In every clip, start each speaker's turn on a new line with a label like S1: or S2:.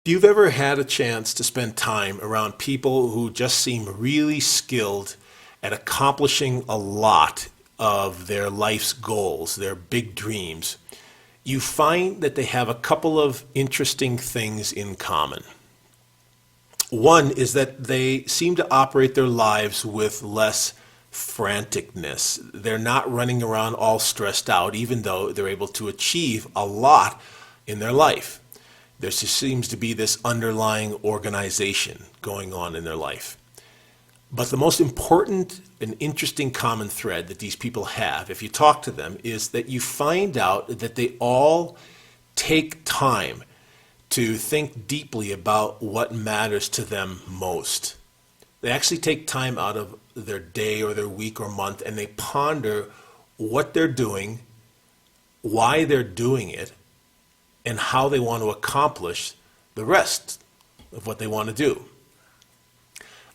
S1: If you've ever had a chance to spend time around people who just seem really skilled at accomplishing a lot of their life's goals, their big dreams, you find that they have a couple of interesting things in common. One is that they seem to operate their lives with less franticness. They're not running around all stressed out, even though they're able to achieve a lot in their life. There seems to be this underlying organization going on in their life. But the most important and interesting common thread that these people have, if you talk to them, is that you find out that they all take time to think deeply about what matters to them most. They actually take time out of their day or their week or month and they ponder what they're doing, why they're doing it, and how they want to accomplish the rest of what they want to do.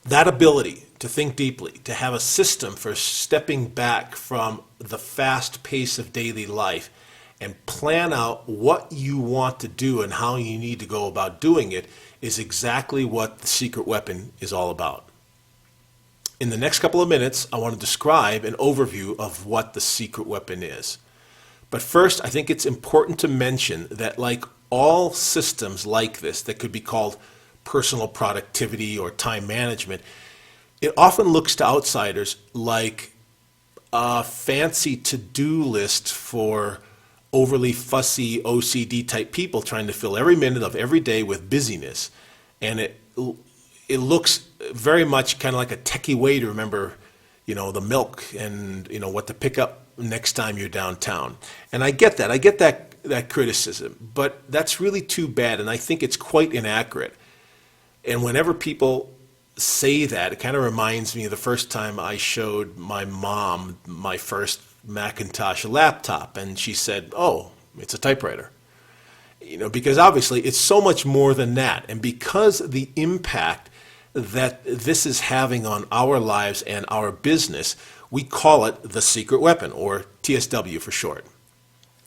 S1: That ability to think deeply, to have a system for stepping back from the fast pace of daily life and plan out what you want to do and how you need to go about doing it is exactly what the secret weapon is all about. In the next couple of minutes, I want to describe an overview of what the secret weapon is. But first, I think it's important to mention that like all systems like this that could be called personal productivity or time management, it often looks to outsiders like a fancy to-do list for overly fussy OCD type people trying to fill every minute of every day with busyness. And it looks very much kind of like a techie way to remember, the milk and, what to pick up next time you're downtown. And I get that. I get that criticism, but that's really too bad, and I think it's quite inaccurate. And whenever people say that, it kind of reminds me of the first time I showed my mom my first Macintosh laptop, and she said, "Oh, it's a typewriter." Because obviously it's so much more than that. And because the impact that this is having on our lives and our business, we call it the secret weapon, or TSW for short.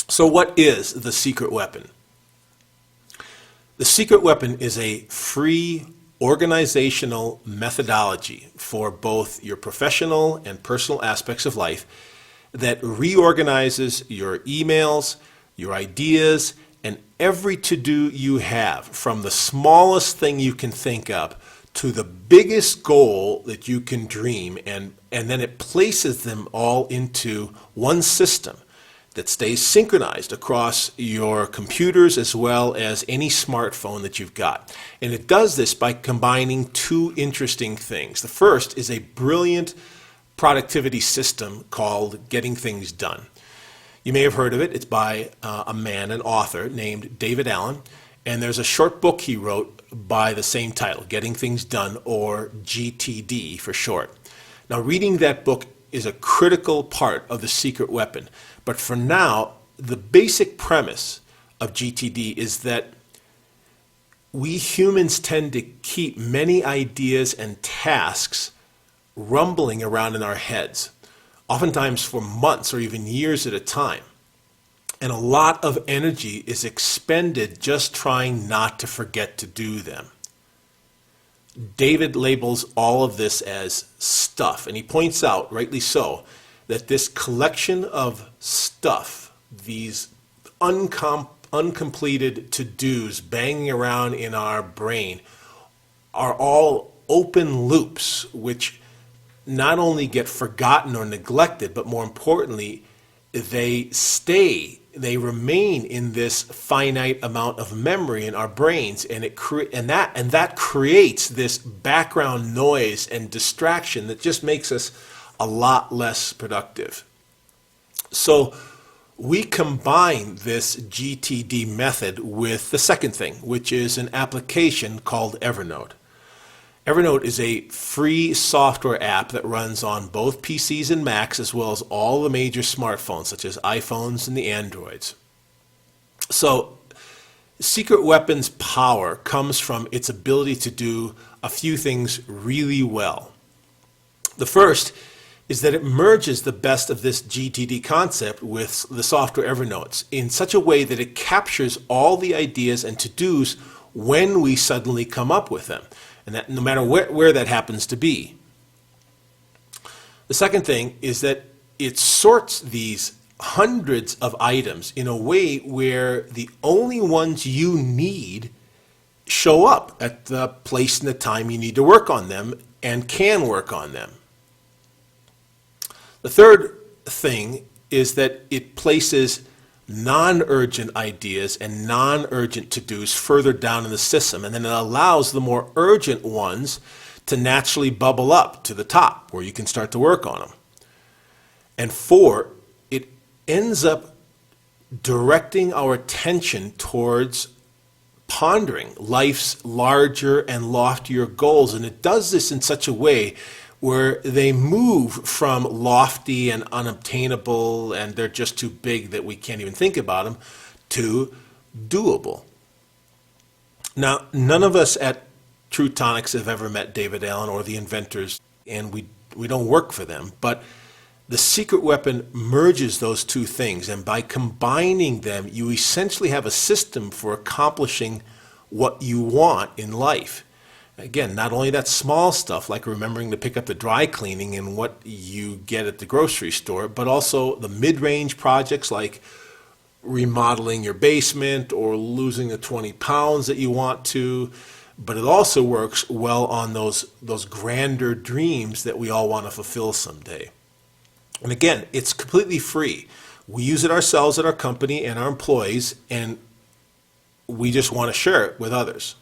S1: So what is the secret weapon? The secret weapon is a free organizational methodology for both your professional and personal aspects of life that reorganizes your emails, your ideas, and every to-do you have, from the smallest thing you can think of to the biggest goal that you can dream, and then it places them all into one system that stays synchronized across your computers as well as any smartphone that you've got. And it does this by combining two interesting things. The first is a brilliant productivity system called Getting Things Done. You may have heard of it. It's by a man, an author named David Allen, and there's a short book he wrote by the same title, Getting Things Done, or GTD for short. Now, reading that book is a critical part of the secret weapon. But for now, the basic premise of GTD is that we humans tend to keep many ideas and tasks rumbling around in our heads, oftentimes for months or even years at a time. And a lot of energy is expended just trying not to forget to do them. David labels all of this as stuff, and he points out, rightly so, that this collection of stuff, these uncompleted to-dos banging around in our brain, are all open loops which not only get forgotten or neglected, but more importantly, they remain in this finite amount of memory in our brains, and that creates this background noise and distraction that just makes us a lot less productive. So we combine this GTD method with the second thing, which is an application called Evernote. Evernote is a free software app that runs on both PCs and Macs, as well as all the major smartphones, such as iPhones and the Androids. So, Secret Weapon's power comes from its ability to do a few things really well. The first is that it merges the best of this GTD concept with the software Evernote in such a way that it captures all the ideas and to-dos when we suddenly come up with them, and that no matter where that happens to be. The second thing is that it sorts these hundreds of items in a way where the only ones you need show up at the place and the time you need to work on them and can work on them. The third thing is that it places non-urgent ideas and non-urgent to-dos further down in the system, and then it allows the more urgent ones to naturally bubble up to the top where you can start to work on them. And four, it ends up directing our attention towards pondering life's larger and loftier goals, and it does this in such a way where they move from lofty and unobtainable and they're just too big that we can't even think about them to doable. Now, none of us at True Tonics have ever met David Allen or the inventors, and we don't work for them, but the secret weapon merges those two things, and by combining them, you essentially have a system for accomplishing what you want in life. Again, not only that small stuff like remembering to pick up the dry cleaning and what you get at the grocery store, but also the mid-range projects like remodeling your basement or losing the 20 pounds that you want to. But it also works well on those grander dreams that we all want to fulfill someday. And again, it's completely free. We use it ourselves at our company and our employees, and we just want to share it with others.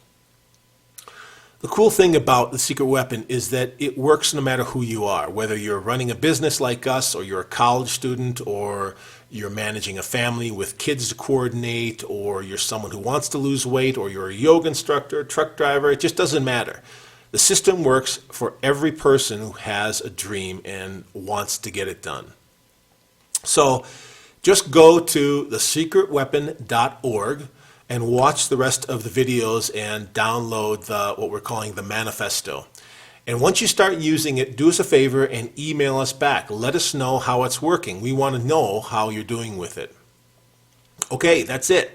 S1: The cool thing about the secret weapon is that it works no matter who you are, whether you're running a business like us, or you're a college student, or you're managing a family with kids to coordinate, or you're someone who wants to lose weight, or you're a yoga instructor, truck driver. It just doesn't matter. The system works for every person who has a dream and wants to get it done. So just go to thesecretweapon.org and watch the rest of the videos and download what we're calling the manifesto. And once you start using it, do us a favor and email us back. Let us know how it's working. We want to know how you're doing with it. Okay, that's it.